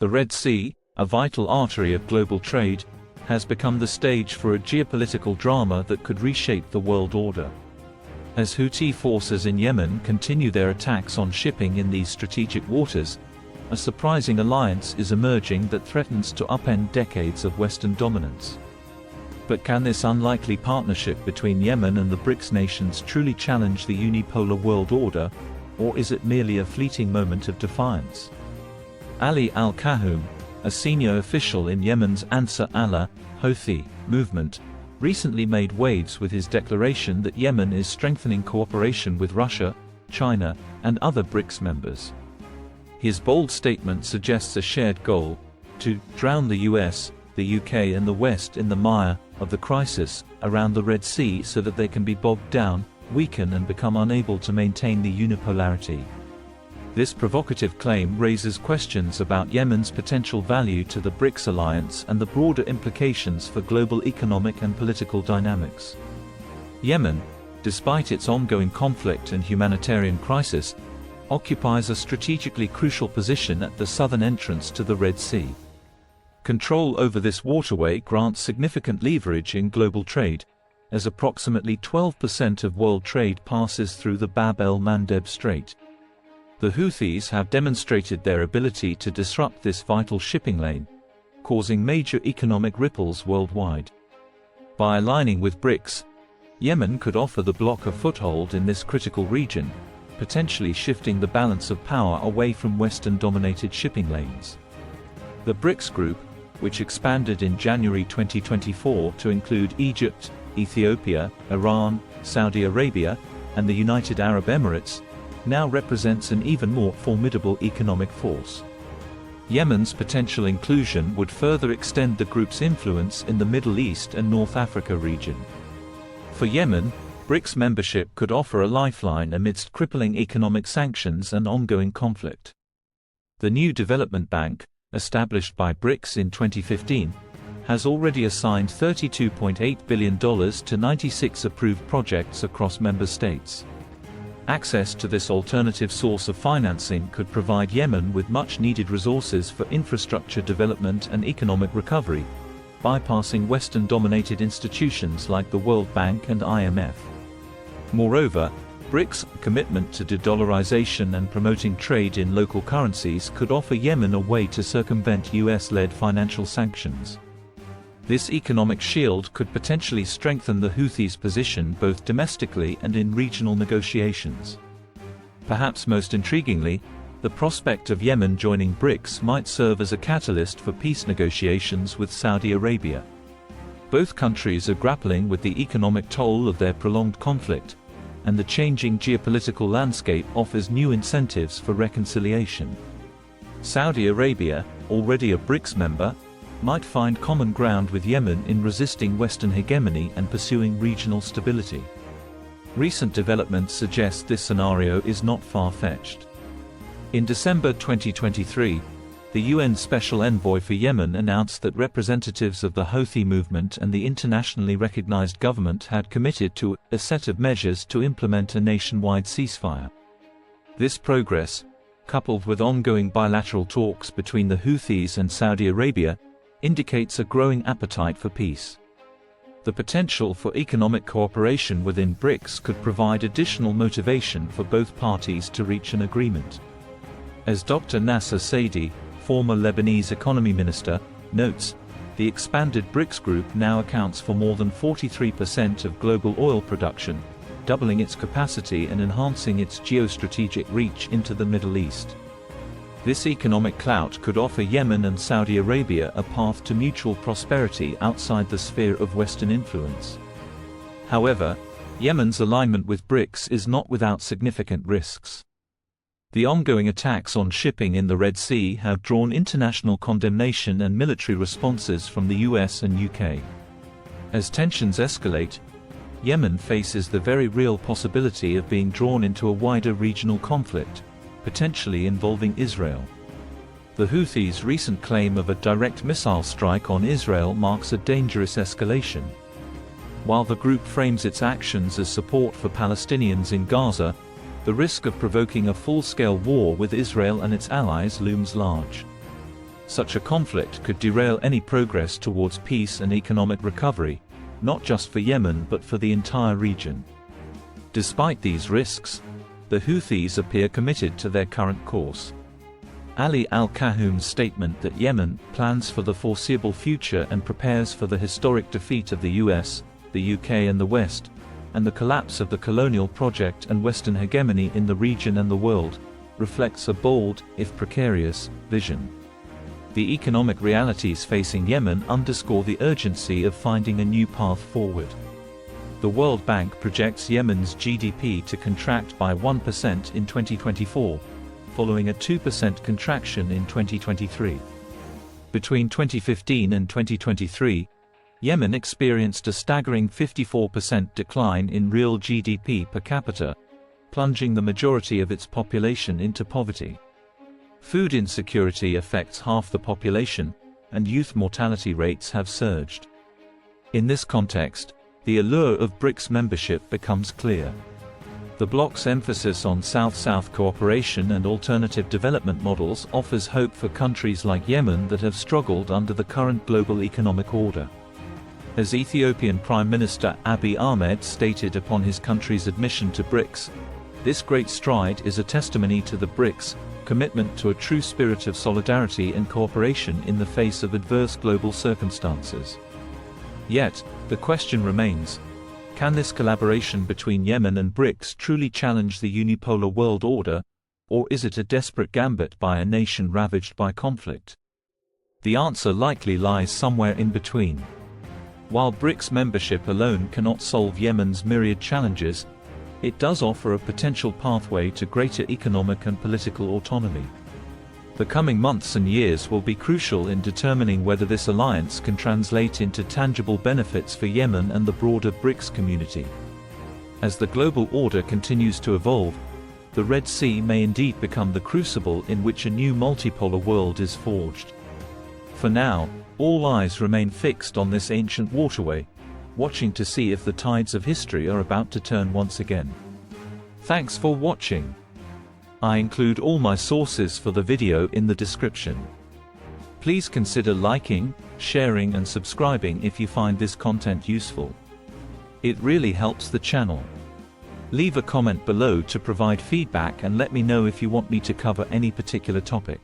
The Red Sea, a vital artery of global trade, has become the stage for a geopolitical drama that could reshape the world order. As Houthi forces in Yemen continue their attacks on shipping in these strategic waters, a surprising alliance is emerging that threatens to upend decades of Western dominance. But can this unlikely partnership between Yemen and the BRICS nations truly challenge the unipolar world order, or is it merely a fleeting moment of defiance? Ali al-Kahum, a senior official in Yemen's Ansar Allah Houthi movement, recently made waves with his declaration that Yemen is strengthening cooperation with Russia, China, and other BRICS members. His bold statement suggests a shared goal: to drown the US, the UK and the West in the mire of the crisis around the Red Sea so that they can be bogged down, weaken and become unable to maintain the unipolarity. This provocative claim raises questions about Yemen's potential value to the BRICS alliance and the broader implications for global economic and political dynamics. Yemen, despite its ongoing conflict and humanitarian crisis, occupies a strategically crucial position at the southern entrance to the Red Sea. Control over this waterway grants significant leverage in global trade, as approximately 12% of world trade passes through the Bab el-Mandeb Strait. The Houthis have demonstrated their ability to disrupt this vital shipping lane, causing major economic ripples worldwide. By aligning with BRICS, Yemen could offer the bloc a foothold in this critical region, potentially shifting the balance of power away from Western-dominated shipping lanes. The BRICS group, which expanded in January 2024 to include Egypt, Ethiopia, Iran, Saudi Arabia, and the United Arab Emirates, now represents an even more formidable economic force. Yemen's potential inclusion would further extend the group's influence in the Middle East and North Africa region. For Yemen, BRICS membership could offer a lifeline amidst crippling economic sanctions and ongoing conflict. The new development bank, established by BRICS in 2015, has already assigned $32.8 billion to 96 approved projects across member states. Access to this alternative source of financing could provide Yemen with much-needed resources for infrastructure development and economic recovery, bypassing Western-dominated institutions like the World Bank and IMF. Moreover, BRICS' commitment to de-dollarization and promoting trade in local currencies could offer Yemen a way to circumvent US-led financial sanctions. This economic shield could potentially strengthen the Houthis' position both domestically and in regional negotiations. Perhaps most intriguingly, the prospect of Yemen joining BRICS might serve as a catalyst for peace negotiations with Saudi Arabia. Both countries are grappling with the economic toll of their prolonged conflict, and the changing geopolitical landscape offers new incentives for reconciliation. Saudi Arabia, already a BRICS member, might find common ground with Yemen in resisting Western hegemony and pursuing regional stability. Recent developments suggest this scenario is not far-fetched. In December 2023, the UN Special Envoy for Yemen announced that representatives of the Houthi movement and the internationally recognized government had committed to a set of measures to implement a nationwide ceasefire. This progress, coupled with ongoing bilateral talks between the Houthis and Saudi Arabia, indicates a growing appetite for peace. The potential for economic cooperation within BRICS could provide additional motivation for both parties to reach an agreement. As Dr. Nasser Saidi, former Lebanese economy minister, notes, the expanded BRICS group now accounts for more than 43% of global oil production, doubling its capacity and enhancing its geostrategic reach into the Middle East. This economic clout could offer Yemen and Saudi Arabia a path to mutual prosperity outside the sphere of Western influence. However, Yemen's alignment with BRICS is not without significant risks. The ongoing attacks on shipping in the Red Sea have drawn international condemnation and military responses from the US and UK. As tensions escalate, Yemen faces the very real possibility of being drawn into a wider regional conflict, potentially involving Israel. The Houthis' recent claim of a direct missile strike on Israel marks a dangerous escalation. While the group frames its actions as support for Palestinians in Gaza, the risk of provoking a full-scale war with Israel and its allies looms large. Such a conflict could derail any progress towards peace and economic recovery, not just for Yemen but for the entire region. Despite these risks, the Houthis appear committed to their current course. Ali al-Kahum's statement that Yemen plans for the foreseeable future and prepares for the historic defeat of the US, the UK and the West, and the collapse of the colonial project and Western hegemony in the region and the world, reflects a bold, if precarious, vision. The economic realities facing Yemen underscore the urgency of finding a new path forward. The World Bank projects Yemen's GDP to contract by 1% in 2024, following a 2% contraction in 2023. Between 2015 and 2023, Yemen experienced a staggering 54% decline in real GDP per capita, plunging the majority of its population into poverty. Food insecurity affects half the population, and youth mortality rates have surged. In this context, the allure of BRICS membership becomes clear. The bloc's emphasis on South-South cooperation and alternative development models offers hope for countries like Yemen that have struggled under the current global economic order. As Ethiopian Prime Minister Abiy Ahmed stated upon his country's admission to BRICS, this great stride is a testimony to the BRICS' commitment to a true spirit of solidarity and cooperation in the face of adverse global circumstances. Yet, the question remains: can this collaboration between Yemen and BRICS truly challenge the unipolar world order, or is it a desperate gambit by a nation ravaged by conflict? The answer likely lies somewhere in between. While BRICS membership alone cannot solve Yemen's myriad challenges, it does offer a potential pathway to greater economic and political autonomy. The coming months and years will be crucial in determining whether this alliance can translate into tangible benefits for Yemen and the broader BRICS community. As the global order continues to evolve, the Red Sea may indeed become the crucible in which a new multipolar world is forged. For now, all eyes remain fixed on this ancient waterway, watching to see if the tides of history are about to turn once again. Thanks for watching. I include all my sources for the video in the description. Please consider liking, sharing and subscribing if you find this content useful. It really helps the channel. Leave a comment below to provide feedback and let me know if you want me to cover any particular topic.